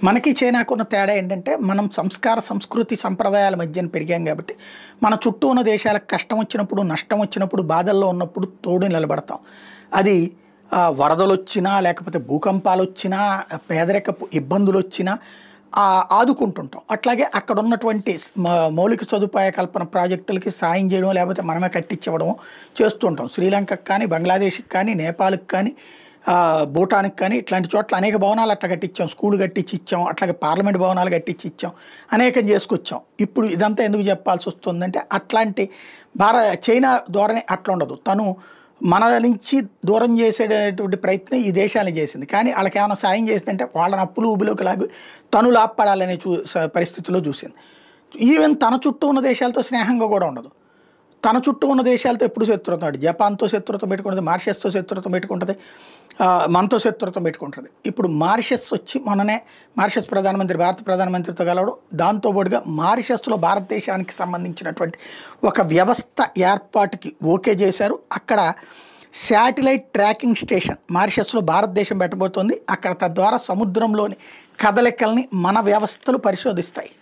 మనకి చైనాకున్న తేడా ఏంటంటే మనం సంస్కార సంస్కృతి సంప్రదాయాల మధ్యన పెరిగాం కాబట్టి మన చుట్టూ ఉన్న దేశాలకు కష్టం వచ్చినప్పుడు నష్టం వచ్చినప్పుడు బాధల్లో ఉన్నప్పుడు తోడు నిలబడతాం. అది వరదలు వచ్చినా లేకపోతే భూకంపాలు వచ్చినా పేదరికపు ఇబ్బందులు వచ్చినా ఆదుకుంటుంటాం. అట్లాగే అక్కడ ఉన్నటువంటి మౌలిక సదుపాయ కల్పన ప్రాజెక్టులకి సాయం చేయడం లేకపోతే మనమే కట్టించవడం చేస్తుంటాం. శ్రీలంకకు కానీ బంగ్లాదేశ్కి కానీ నేపాల్కి కానీ భూటానికి కానీ ఇట్లాంటి చోట్ల అనేక భవనాలు అట్లా కట్టించాం, స్కూల్ కట్టించి ఇచ్చాం, అట్లాగే పార్లమెంట్ భవనాలు కట్టించి ఇచ్చాం, అనేకం చేసుకొచ్చాం. ఇప్పుడు ఇదంతా ఎందుకు చెప్పాల్సి వస్తుందంటే అట్లాంటి చైనా ధోరణి అట్లా ఉండదు. తను మన నుంచి దూరం చేసేటటువంటి ప్రయత్నం ఈ దేశాన్ని చేసింది. కానీ వాళ్ళకి ఏమైనా సాయం చేసిందంటే వాళ్ళని అప్పులు ఊబిలోకి లాగి తను లాభపడాలనే పరిస్థితిలో చూసింది. ఈవెన్ తన చుట్టూ ఉన్న దేశాలతో స్నేహంగా కూడా ఉండదు. తన చుట్టూ ఉన్న దేశాలతో ఎప్పుడు శత్రుత్వం, జపాన్తో శత్రుత్వం పెట్టుకుంటుంది, మారిషస్తో శత్రుత్వం పెట్టుకుంటుంది, మనతో శత్రుత్వం పెట్టుకుంటుంది. ఇప్పుడు మారిషస్ వచ్చి మొన్ననే మారిషస్ ప్రధానమంత్రి భారత ప్రధానమంత్రితో కలవడం, దాంతోపాటుగా మారిషస్లో భారతదేశానికి సంబంధించినటువంటి ఒక వ్యవస్థ ఏర్పాటుకి ఓకే చేశారు. అక్కడ శాటిలైట్ ట్రాకింగ్ స్టేషన్ మారిషస్లో భారతదేశం పెట్టబోతోంది. అక్కడ తద్వారా సముద్రంలోని కదలికల్ని మన వ్యవస్థలు పరిశోధిస్తాయి.